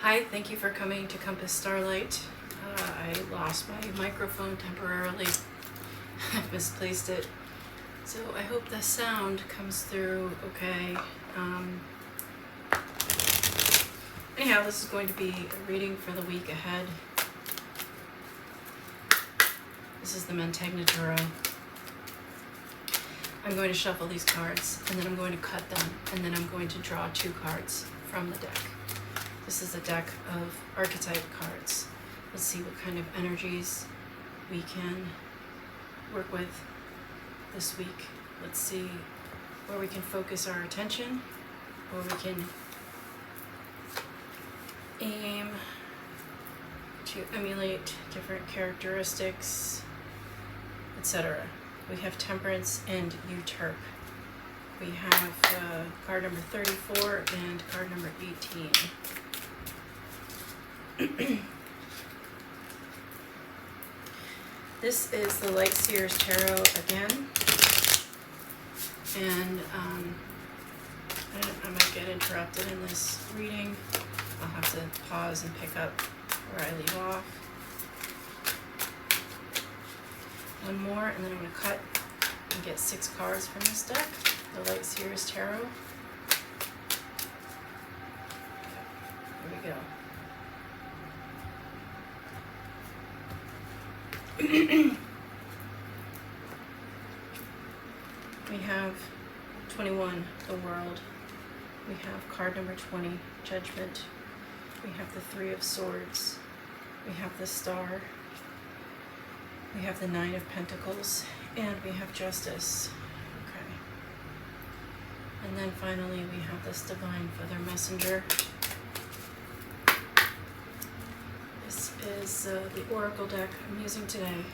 Hi, thank you for coming to Compass Starlight. I lost my microphone temporarily. I misplaced it. So I hope the sound comes through okay. Anyhow, this is going to be a reading for the week ahead. This is the Mantegna Tarot. I'm going to shuffle these cards, and then I'm going to cut them, and then I'm going to draw 2 cards from the deck. This is a deck of archetype cards. Let's see what kind of energies we can work with this week. Let's see where we can focus our attention, where we can aim to emulate different characteristics, etc. We have Temperance and Usurp. We have card number 34 and card number 18. This is the Light Seers Tarot again, and I might get interrupted in this reading. I'll have to pause and pick up where I leave off. One more, and then I'm going to cut and get 6 cards from this deck, the Light Seers Tarot. There we go. We have 21, the World. We have card number 20, Judgment. We have the 3 of Swords. We have the Star. We have the 9 of Pentacles. And we have Justice. Okay. And then finally we have this Divine Feather Messenger. This is the Oracle deck I'm using today.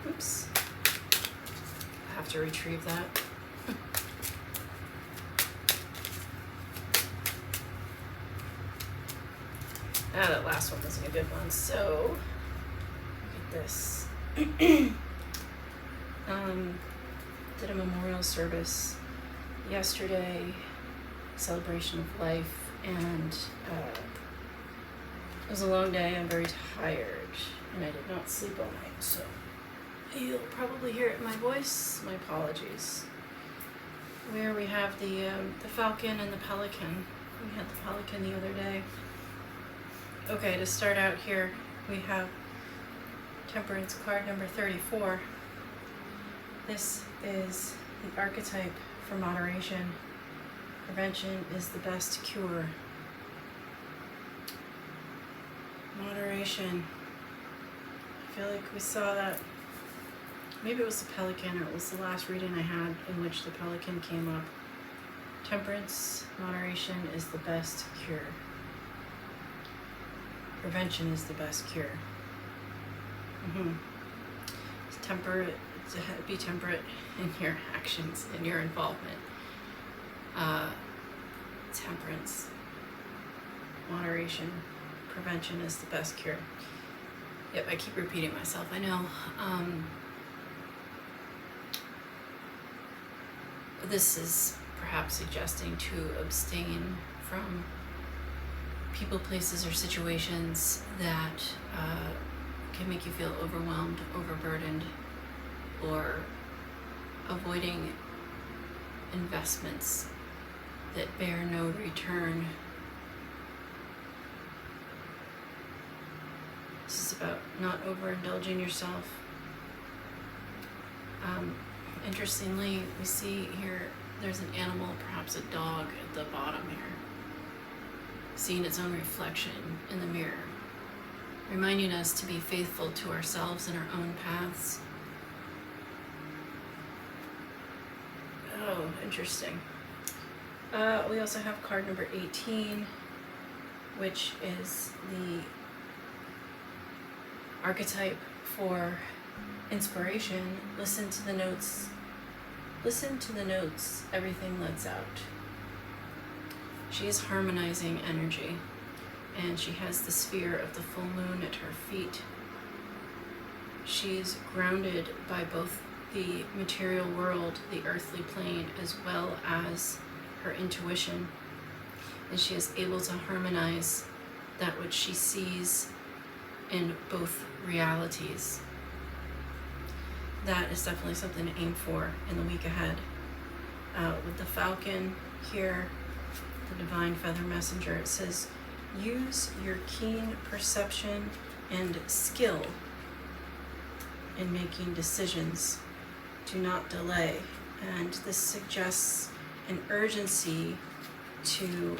Oops. I have to retrieve that. That last one wasn't a good one, so look at this. Did a memorial service yesterday, celebration of life, and it was a long day. I'm very tired, and I did not sleep all night, so you'll probably hear it in my voice. My apologies. Where we have the Falcon and the Pelican. We had the Pelican the other day. Okay, to start out here, we have Temperance card number 34. This is the archetype for moderation. Prevention is the best cure. Moderation. I feel like we saw that. Maybe it was the Pelican, or it was the last reading I had in which the Pelican came up. Temperance, moderation is the best cure. Prevention is the best cure. Be temperate in your actions, in your involvement. Temperance, moderation, prevention is the best cure. Yep, I keep repeating myself, I know. This is perhaps suggesting to abstain from people, places, or situations that can make you feel overwhelmed, overburdened, or avoiding investments that bear no return. This is about not overindulging yourself. Interestingly, we see here there's an animal, perhaps a dog, at the bottom here, seeing its own reflection in the mirror, reminding us to be faithful to ourselves and our own paths. Oh, interesting. We also have card number 18, which is the archetype for inspiration. Listen to the notes. Listen to the notes. Everything lets out. She is harmonizing energy, and she has the sphere of the full moon at her feet. She's grounded by both the material world, the earthly plane, as well as her intuition. and she is able to harmonize that which she sees in both realities. That is definitely something to aim for in the week ahead. With the falcon here, the divine feather messenger, it says, use your keen perception and skill in making decisions. Do not delay. And this suggests an urgency to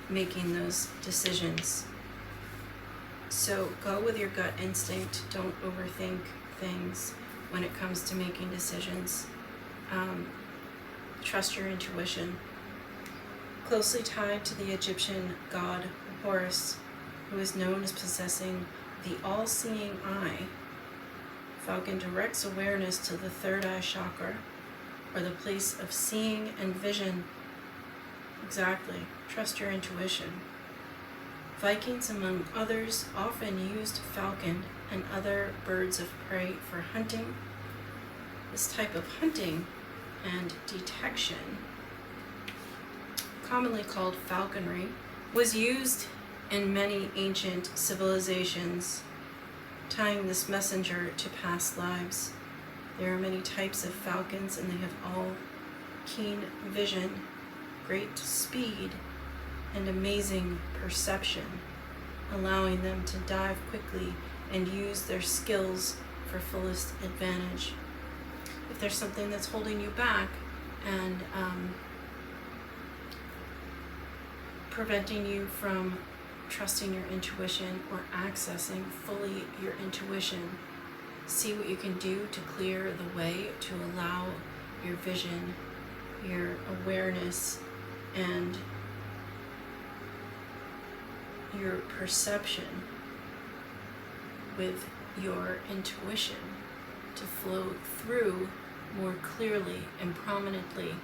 making those decisions. So go with your gut instinct. Don't overthink things when it comes to making decisions. Trust your intuition. Closely tied to the Egyptian god Horus, who is known as possessing the all-seeing eye, falcon directs awareness to the third eye chakra, or the place of seeing and vision. Exactly. Trust your intuition. Vikings, among others, often used falcon and other birds of prey for hunting. This type of hunting and detection, commonly called falconry, was used in many ancient civilizations, tying this messenger to past lives. There are many types of falcons, and they have all keen vision, great speed, and amazing perception, allowing them to dive quickly and use their skills for fullest advantage. If there's something that's holding you back and preventing you from trusting your intuition or accessing fully your intuition, see what you can do to clear the way to allow your vision, your awareness, and your perception with your intuition to flow through more clearly and prominently.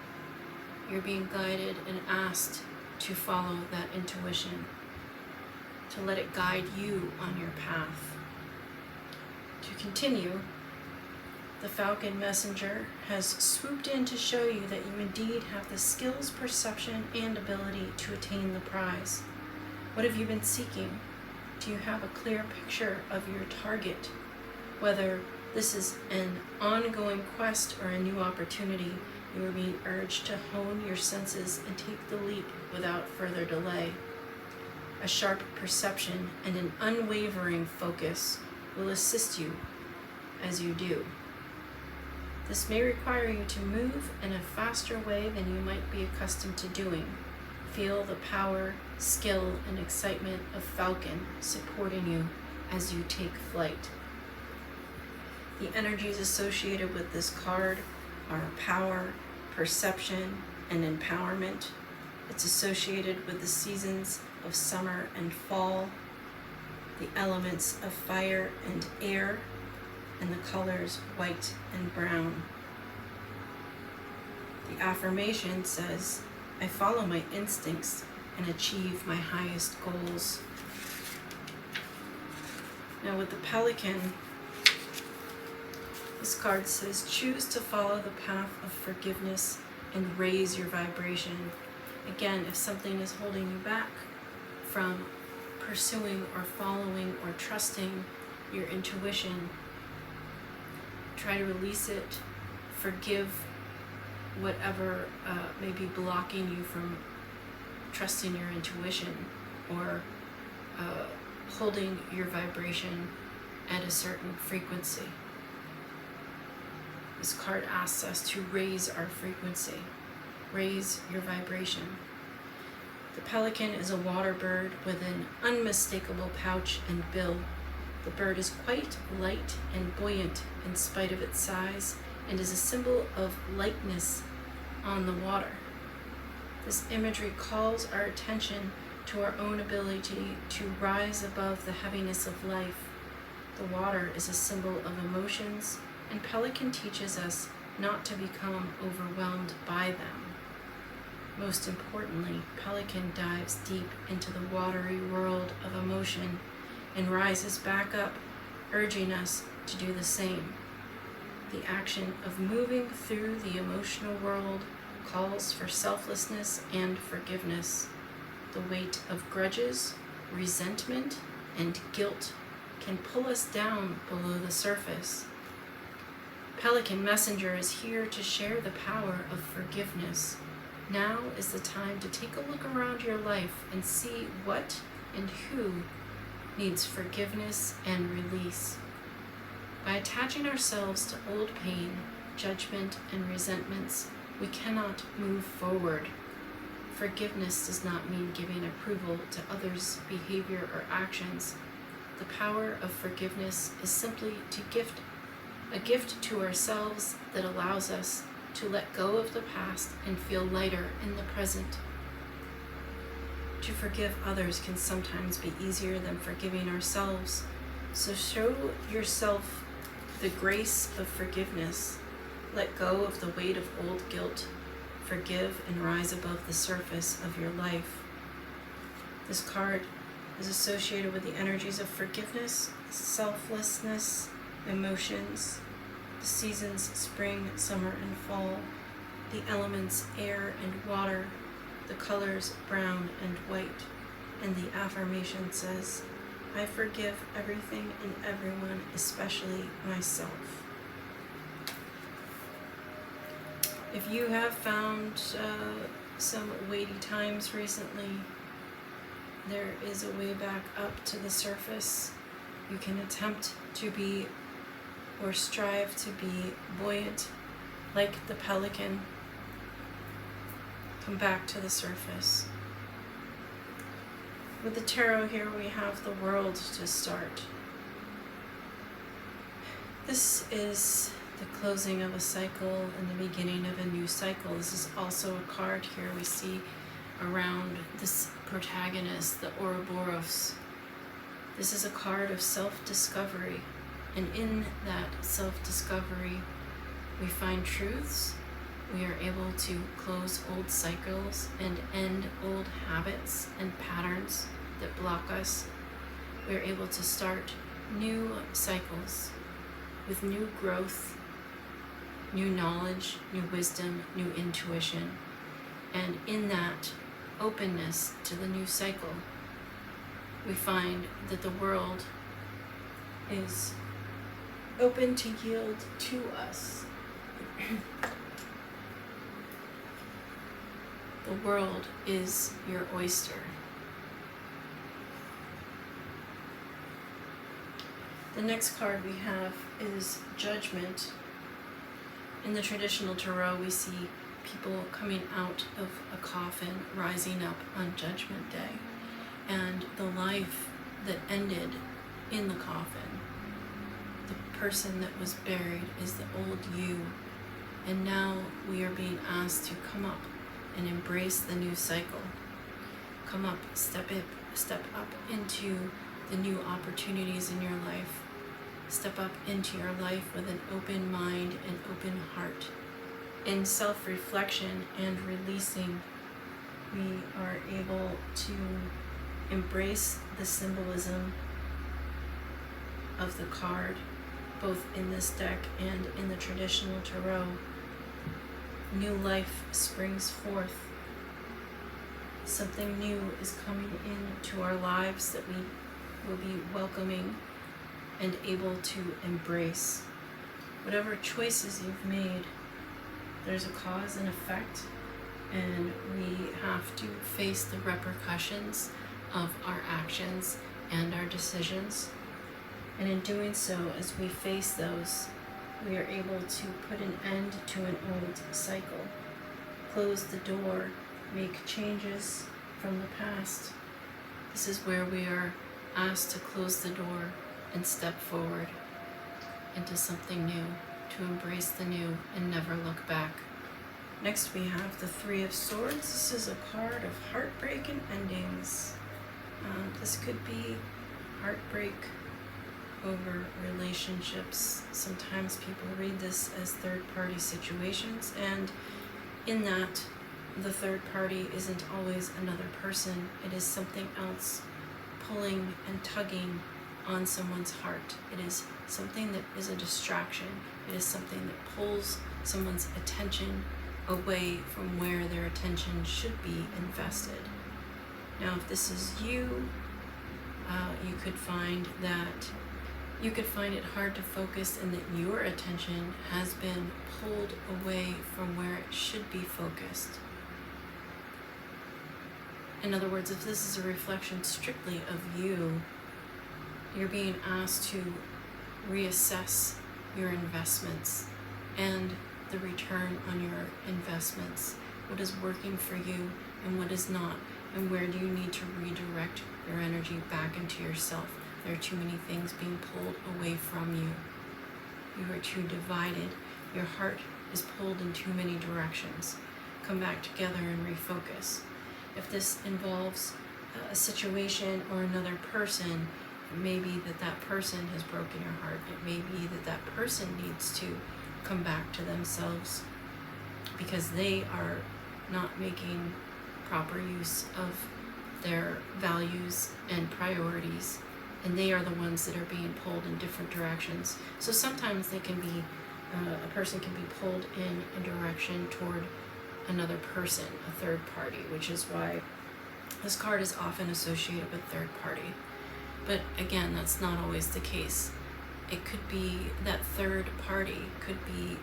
You're being guided and asked to follow that intuition, to let it guide you on your path. To continue, the falcon messenger has swooped in to show you that you indeed have the skills, perception, and ability to attain the prize. What have you been seeking? Do you have a clear picture of your target? Whether this is an ongoing quest or a new opportunity, you are being urged to hone your senses and take the leap without further delay. A sharp perception and an unwavering focus will assist you as you do. This may require you to move in a faster way than you might be accustomed to doing. Feel the power, skill, and excitement of falcon supporting you as you take flight. The energies associated with this card are power, perception, and empowerment. It's associated with the seasons of summer and fall, the elements of fire and air, and the colors white and brown. The affirmation says, I follow my instincts and achieve my highest goals. Now with the pelican, this card says, choose to follow the path of forgiveness and raise your vibration. Again, if something is holding you back from pursuing or following or trusting your intuition, try to release it, forgive whatever may be blocking you from trusting your intuition or holding your vibration at a certain frequency. This card asks us to raise our frequency, raise your vibration. The pelican is a water bird with an unmistakable pouch and bill. The bird is quite light and buoyant in spite of its size and is a symbol of lightness on the water. This imagery calls our attention to our own ability to rise above the heaviness of life. The water is a symbol of emotions, and pelican teaches us not to become overwhelmed by them. Most importantly, pelican dives deep into the watery world of emotion and rises back up, urging us to do the same. The action of moving through the emotional world calls for selflessness and forgiveness. The weight of grudges, resentment, and guilt can pull us down below the surface. Pelican Messenger is here to share the power of forgiveness. Now is the time to take a look around your life and see what and who needs forgiveness and release. By attaching ourselves to old pain, judgment, and resentments, we cannot move forward. Forgiveness does not mean giving approval to others' behavior or actions. The power of forgiveness is simply a gift to ourselves that allows us to let go of the past and feel lighter in the present. To forgive others can sometimes be easier than forgiving ourselves, so show yourself the grace of forgiveness. Let go of the weight of old guilt. Forgive and rise above the surface of your life. This card is associated with the energies of forgiveness, selflessness, emotions, the seasons spring, summer, and fall, the elements air and water, the colors brown and white, and the affirmation says, I forgive everything and everyone, especially myself. If you have found some weighty times recently, there is a way back up to the surface. You can attempt to be or strive to be buoyant like the pelican. Come back to the surface. With the tarot here, we have the world to start. This is the closing of a cycle and the beginning of a new cycle. This is also a card here we see around this protagonist, the Ouroboros. This is a card of self-discovery, and in that self-discovery we find truths. We are able to close old cycles and end old habits and patterns that block us. We are able to start new cycles with new growth, new knowledge, new wisdom, new intuition. And in that openness to the new cycle, we find that the world is open to yield to us. The world is your oyster. The next card we have is Judgment. In the traditional tarot, we see people coming out of a coffin, rising up on Judgment Day, and the life that ended in the coffin. The person that was buried is the old you, and now we are being asked to come up and embrace the new cycle. Come up, step up into the new opportunities in your life. Step up into your life with an open mind and open heart. In self-reflection and releasing, we are able to embrace the symbolism of the card, both in this deck and in the traditional tarot. New life springs forth. Something new is coming into our lives that we will be welcoming and able to embrace. Whatever choices you've made, there's a cause and effect, and we have to face the repercussions of our actions and our decisions. And in doing so, as we face those, we are able to put an end to an old cycle, close the door, make changes from the past. This is where we are asked to close the door and step forward into something new, to embrace the new and never look back. Next we have the Three of Swords. This is a card of heartbreak and endings. This could be heartbreak over relationships. Sometimes people read this as third-party situations, and in that, the third party isn't always another person. It is something else pulling and tugging on someone's heart. It is something that is a distraction. It is something that pulls someone's attention away from where their attention should be invested. Now, if this is you, you could find it hard to focus and that your attention has been pulled away from where it should be focused. In other words, if this is a reflection strictly of you, you're being asked to reassess your investments and the return on your investments. What is working for you and what is not, and where do you need to redirect your energy back into yourself? There are too many things being pulled away from you. You are too divided. Your heart is pulled in too many directions. Come back together and refocus. If this involves a situation or another person, it may be that person has broken your heart. It may be that person needs to come back to themselves because they are not making proper use of their values and priorities, and they are the ones that are being pulled in different directions. So sometimes they can be, a person can be pulled in a direction toward another person, a third party, which is why this card is often associated with third party. But again, that's not always the case. It could be that third party could be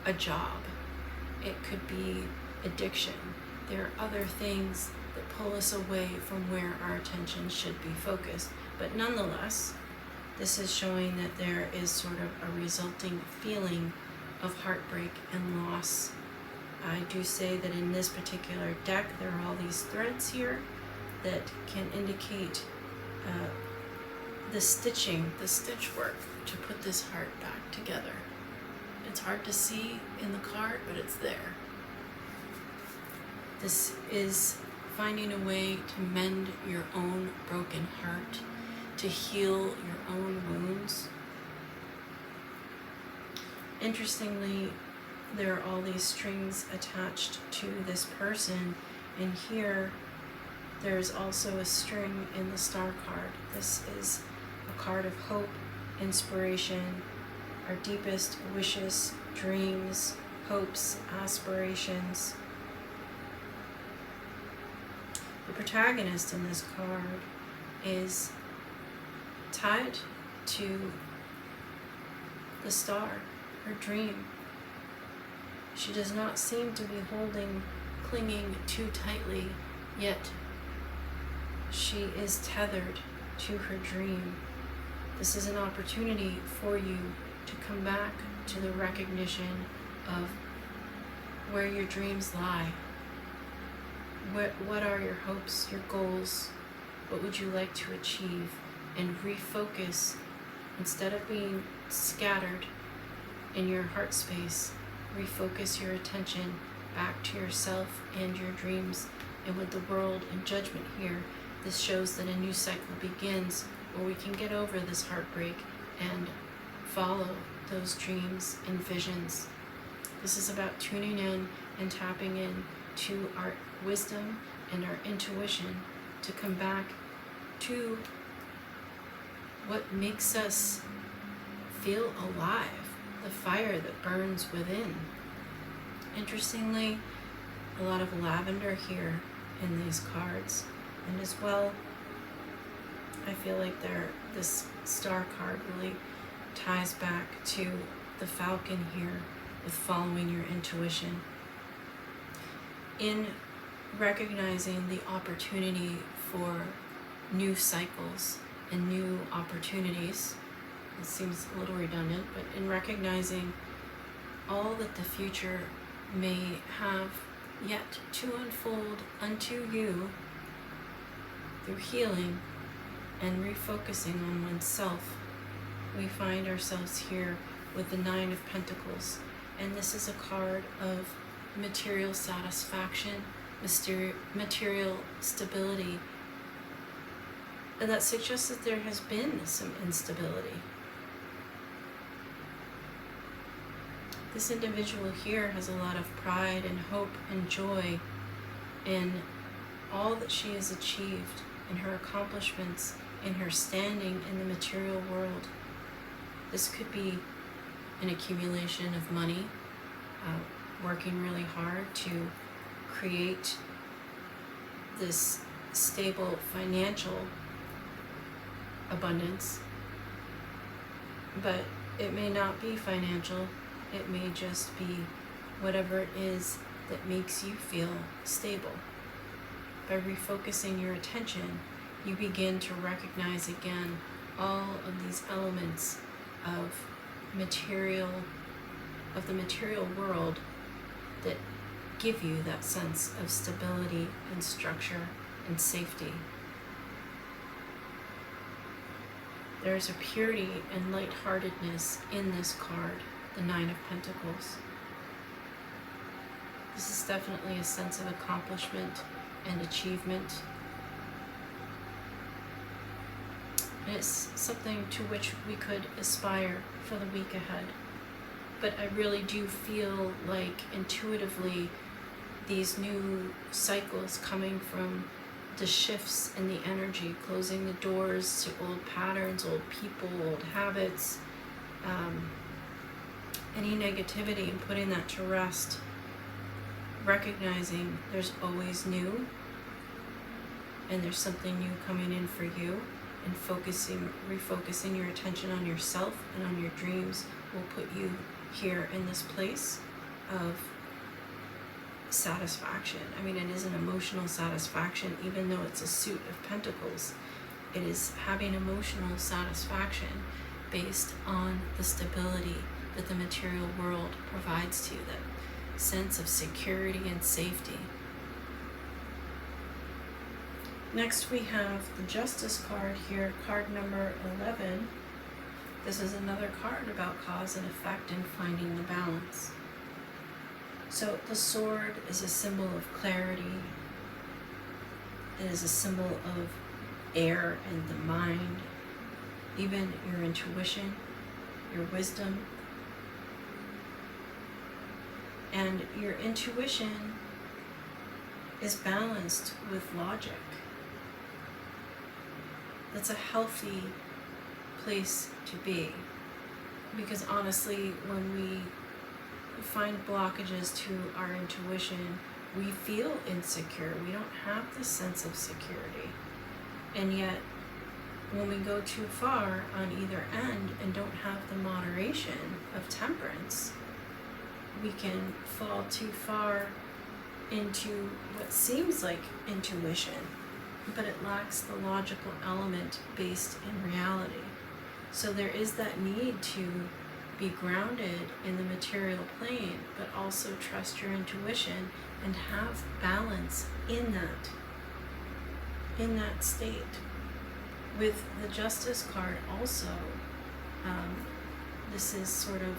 a job. It could be addiction. There are other things that pull us away from where our attention should be focused. But nonetheless, this is showing that there is sort of a resulting feeling of heartbreak and loss. I do say that in this particular deck, there are all these threads here that can indicate the stitch work to put this heart back together. It's hard to see in the card, but it's there. This is finding a way to mend your own broken heart, to heal your own wounds. Interestingly, there are all these strings attached to this person, and here there's also a string in the star card. This is a card of hope, inspiration, our deepest wishes, dreams, hopes, aspirations. The protagonist in this card is tied to the star, her dream. She does not seem to be clinging too tightly, yet she is tethered to her dream. This is an opportunity for you to come back to the recognition of where your dreams lie. What are your hopes, your goals? What would you like to achieve? And refocus. Instead of being scattered in your heart space, refocus your attention back to yourself and your dreams. And with the world in judgment here, this shows that a new cycle begins where we can get over this heartbreak and follow those dreams and visions. This is about tuning in and tapping in to our wisdom and our intuition to come back to what makes us feel alive, the fire that burns within. Interestingly, a lot of lavender here in these cards, and as well, I feel like this star card really ties back to the falcon here with following your intuition. In recognizing the opportunity for new cycles and new opportunities, it seems a little redundant, but in recognizing all that the future may have yet to unfold unto you through healing and refocusing on oneself, we find ourselves here with the Nine of Pentacles. And this is a card of material satisfaction, material stability. And that suggests that there has been some instability. This individual here has a lot of pride and hope and joy in all that she has achieved, in her accomplishments, in her standing in the material world. This could be an accumulation of money, working really hard to create this stable financial abundance, but it may not be financial. It may just be whatever it is that makes you feel stable. By refocusing your attention, you begin to recognize again all of these elements of the material world that give you that sense of stability and structure and safety. There's a purity and lightheartedness in this card, the Nine of Pentacles. This is definitely a sense of accomplishment and achievement. And it's something to which we could aspire for the week ahead. But I really do feel like intuitively these new cycles coming from the shifts in the energy, closing the doors to old patterns, old people, old habits, any negativity, and putting that to rest, recognizing there's always new and there's something new coming in for you, and refocusing your attention on yourself and on your dreams will put you here in this place of satisfaction. I mean, it is an emotional satisfaction, even though it's a suit of pentacles. It is having emotional satisfaction based on the stability that the material world provides to you, that sense of security and safety. Next we have the Justice card here, card number 11. This is another card about cause and effect and finding the balance. So the sword is a symbol of clarity. It is a symbol of air and the mind, even your intuition, your wisdom. And your intuition is balanced with logic. That's a healthy place to be. Because honestly, when we find blockages to our intuition, we feel insecure. We don't have this sense of security. And yet, when we go too far on either end and don't have the moderation of temperance, we can fall too far into what seems like intuition, but it lacks the logical element based in reality. So there is that need to be grounded in the material plane, but also trust your intuition and have balance in that state. With the Justice card also, this is sort of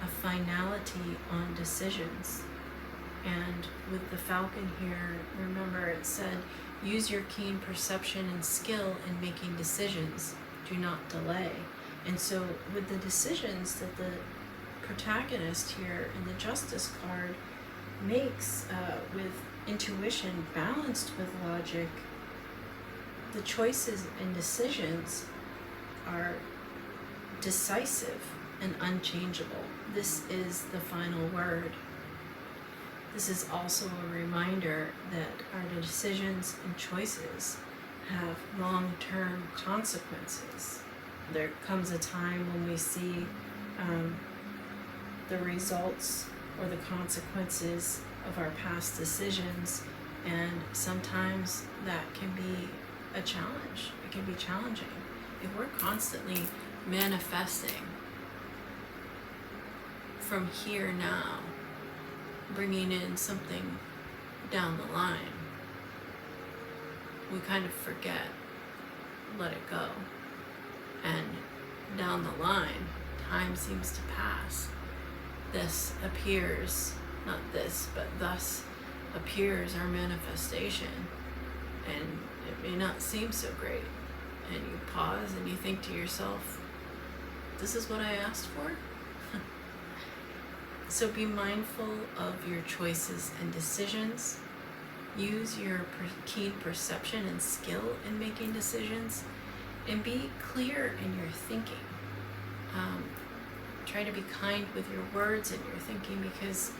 a finality on decisions. And with the Falcon here, remember it said, use your keen perception and skill in making decisions. Do not delay. And so with the decisions that the protagonist here in the Justice card makes with intuition balanced with logic, the choices and decisions are decisive and unchangeable. This is the final word. This is also a reminder that our decisions and choices have long-term consequences. There comes a time when we see the results or the consequences of our past decisions, and sometimes that can be a challenge. It can be challenging. If we're constantly manifesting from here now, bringing in something down the line, we kind of forget, let it go. And down the line, time seems to pass. This appears, not this, but thus appears our manifestation. And it may not seem so great. And you pause and you think to yourself, this is what I asked for? So be mindful of your choices and decisions. Use your keen perception and skill in making decisions, and be clear in your thinking. Try to be kind with your words and your thinking, because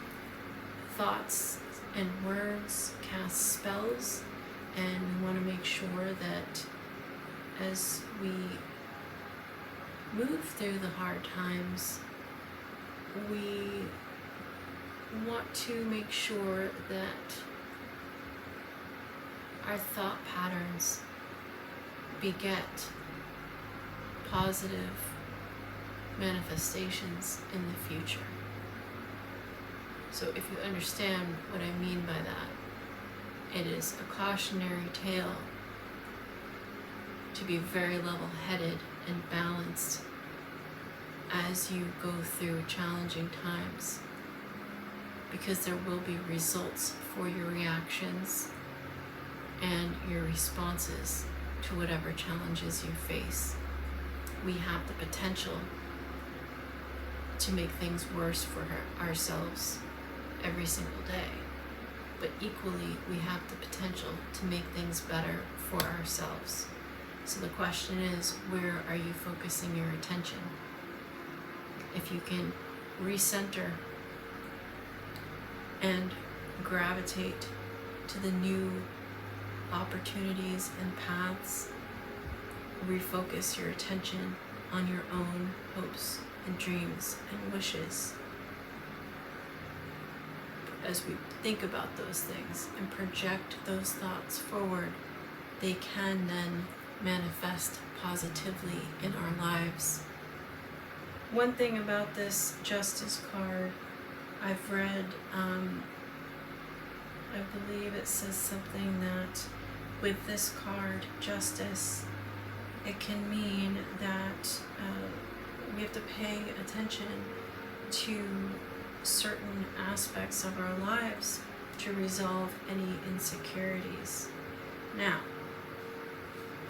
thoughts and words cast spells, and we want to make sure that as we move through the hard times, we want to make sure that our thought patterns beget positive manifestations in the future. So if you understand what I mean by that, it is a cautionary tale to be very level-headed and balanced as you go through challenging times, because there will be results for your reactions and your responses to whatever challenges you face. We have the potential to make things worse for ourselves every single day, but equally we have the potential to make things better for ourselves. So the question is, where are you focusing your attention? If you can recenter and gravitate to the new opportunities and paths, refocus your attention on your own hopes and dreams and wishes. As we think about those things and project those thoughts forward, they can then manifest positively in our lives. One thing about this Justice card, I've read, I believe it says something that with this card, Justice, it can mean that we have to pay attention to certain aspects of our lives to resolve any insecurities. Now,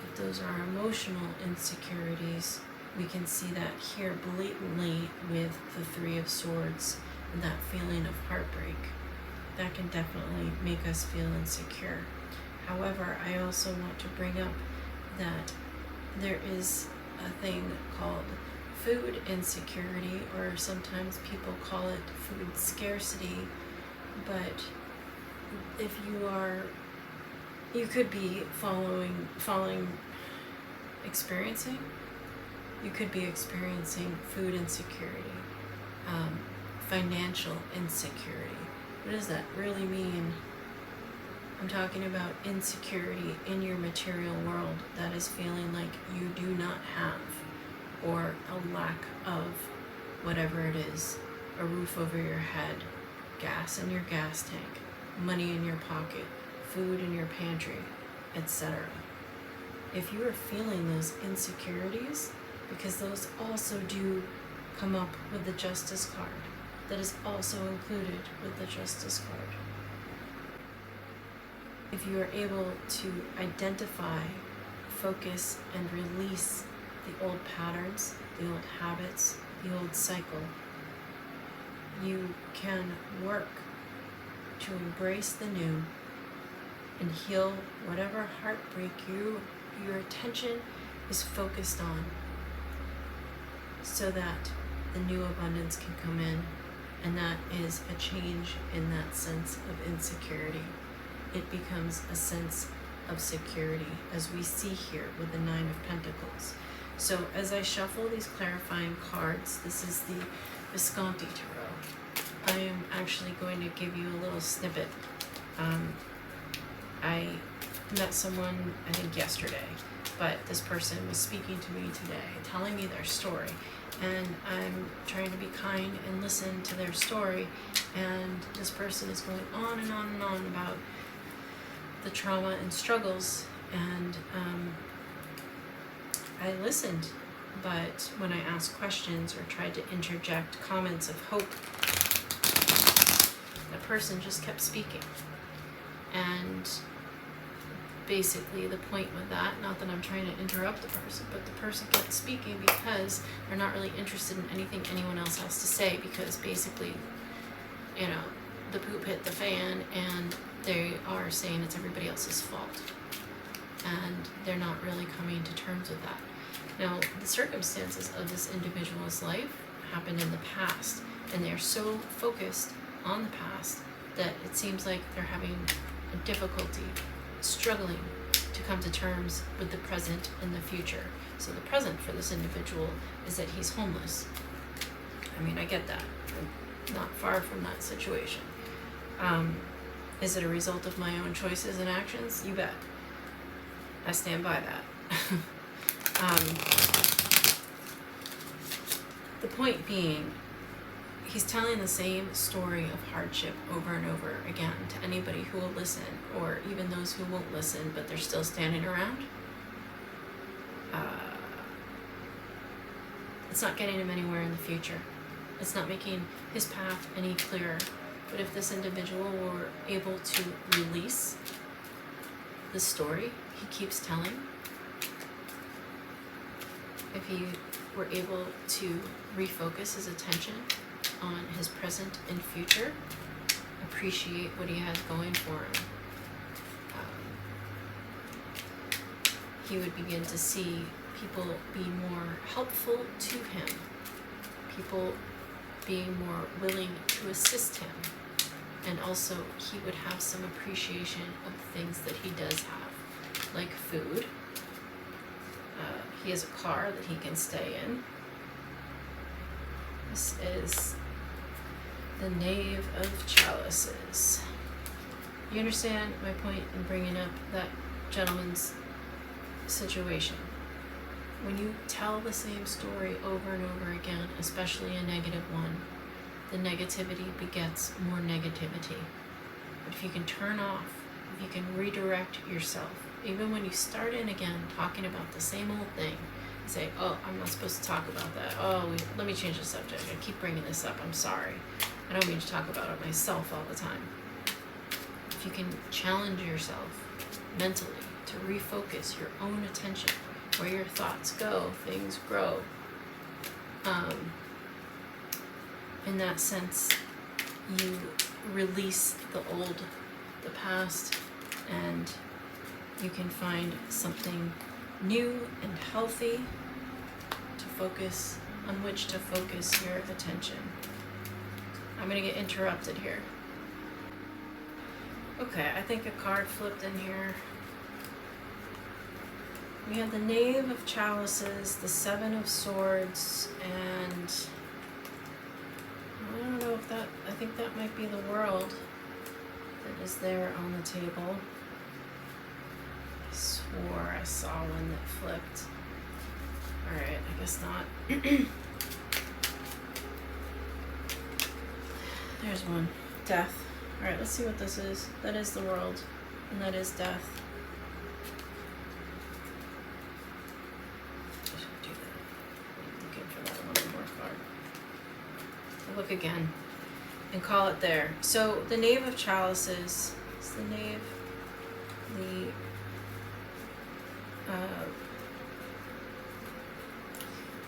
if those are emotional insecurities, we can see that here blatantly with the Three of Swords and that feeling of heartbreak. That can definitely make us feel insecure. However, I also want to bring up that there is a thing called food insecurity, or sometimes people call it food scarcity. But if you could be you could be experiencing food insecurity, financial insecurity. What does that really mean? I'm talking about insecurity in your material world that is feeling like you do not have, or a lack of whatever it is, a roof over your head, gas in your gas tank, money in your pocket, food in your pantry, etc. If you are feeling those insecurities, because those also do come up with the Justice card, that is also included with the Justice card. If you are able to identify, focus, and release the old patterns, the old habits, the old cycle, you can work to embrace the new and heal whatever heartbreak your attention is focused on, so that the new abundance can come in, and that is a change in that sense of insecurity. It becomes a sense of security, as we see here with the Nine of Pentacles. So as I shuffle these clarifying cards, this is the Visconti Tarot. I am actually going to give you a little snippet. I met someone, I think yesterday, but this person was speaking to me today, telling me their story, and I'm trying to be kind and listen to their story, and this person is going on and on and on about the trauma and struggles, and I listened, but when I asked questions or tried to interject comments of hope, that person just kept speaking. And basically the point with that, not that I'm trying to interrupt the person, but the person kept speaking because they're not really interested in anything anyone else has to say, because basically, you know, the poop hit the fan and they are saying it's everybody else's fault, and they're not really coming to terms with that. Now, the circumstances of this individual's life happened in the past, and they're so focused on the past that it seems like they're having a difficulty, struggling to come to terms with the present and the future. So the present for this individual is that he's homeless. I mean, I get that. I'm not far from that situation. Is it a result of my own choices and actions? You bet. I stand by that. The point being, he's telling the same story of hardship over and over again to anybody who will listen, or even those who won't listen, but they're still standing around. It's not getting him anywhere in the future. It's not making his path any clearer. But if this individual were able to release the story he keeps telling, if he were able to refocus his attention on his present and future, appreciate what he has going for him, he would begin to see people be more helpful to him, people being more willing to assist him, and also he would have some appreciation of the things that he does have, like food. He has a car that he can stay in. This is the Knave of Chalices. You understand my point in bringing up that gentleman's situation? When you tell the same story over and over again, especially a negative one, the negativity begets more negativity. But if you can turn off, if you can redirect yourself, even when you start in again talking about the same old thing, you say, oh, I'm not supposed to talk about that. Oh, let me change the subject. I keep bringing this up. I'm sorry. I don't mean to talk about it myself all the time. If you can challenge yourself mentally to refocus your own attention, where your thoughts go, things grow. In that sense, you release the old, the past, and you can find something new and healthy to focus, on which to focus your attention. I'm going to get interrupted here. Okay, I think a card flipped in here. We have the Knave of Chalices, the Seven of Swords, and I don't know if that, I think that might be the World that is there on the table. I swore I saw one that flipped. Alright, I guess not. There's one. Death. Alright, let's see what this is. That is the World, and that is death. Look again and call it there. So the Knave of Chalices is the Knave,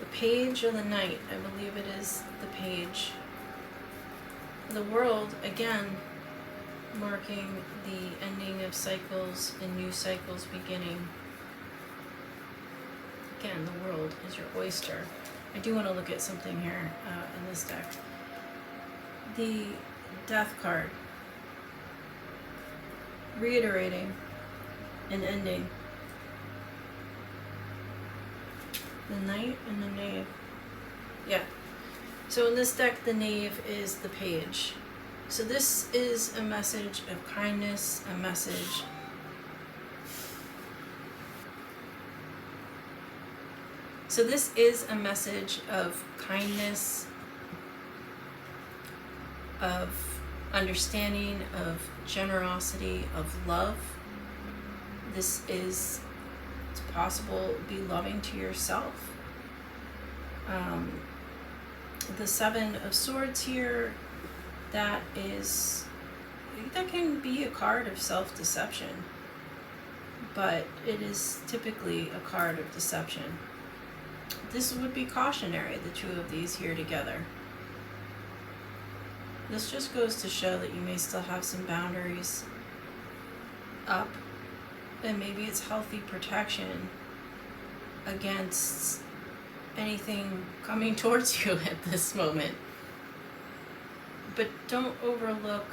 the Page of the Knight, I believe it is the Page. The World, again, marking the ending of cycles and new cycles beginning. Again, the World is your oyster. I do want to look at something here in this deck. The Death card, reiterating an ending. The Knight and the Knave. Yeah. So in this deck, the Knave is the Page. So this is a message of kindness, a message So this is a message of kindness, of understanding, of generosity, of love. This is, it's possible, be loving to yourself. The Seven of Swords here, that can be a card of self-deception, but it is typically a card of deception. This would be cautionary, the two of these here together. This just goes to show that you may still have some boundaries up, and maybe it's healthy protection against anything coming towards you at this moment. But don't overlook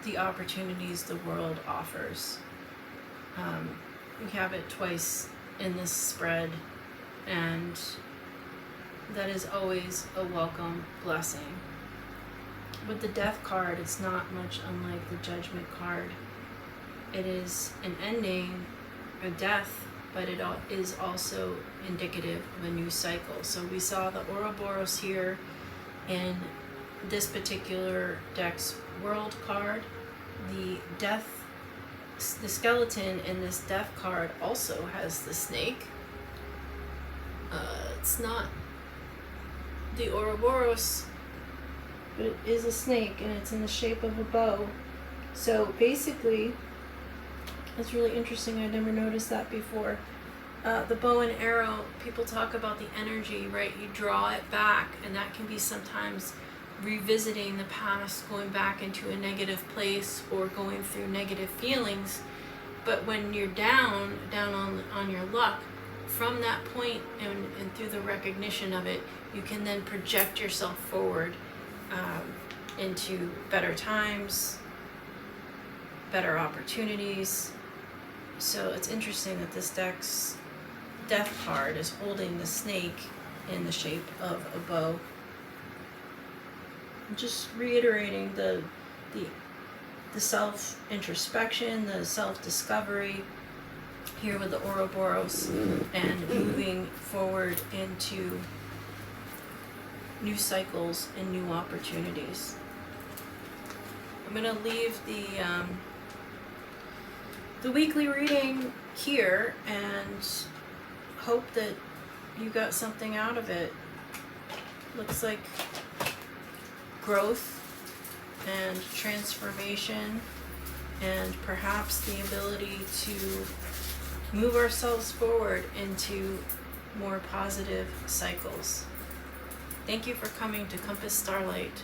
the opportunities the world offers. We have it twice in this spread, and that is always a welcome blessing. With the Death card, it's not much unlike the Judgment card. It is an ending, a death, but it is also indicative of a new cycle. So we saw the Ouroboros here in this particular deck's World card. The Death, the skeleton in this Death card also has the snake. It's not the Ouroboros, but it is a snake, and it's in the shape of a bow. So basically, that's really interesting. I never noticed that before. The bow and arrow, people talk about the energy, right? You draw it back, and that can be sometimes revisiting the past, going back into a negative place or going through negative feelings. But when you're down on your luck, from that point and through the recognition of it, you can then project yourself forward into better times, better opportunities. So it's interesting that this deck's Death card is holding the snake in the shape of a bow. Just reiterating the self-introspection, the self-discovery here with the Ouroboros, and moving forward into new cycles and new opportunities. I'm going to leave the weekly reading here and hope that you got something out of it. Looks like growth and transformation, and perhaps the ability to move ourselves forward into more positive cycles. Thank you for coming to Compass Starlight.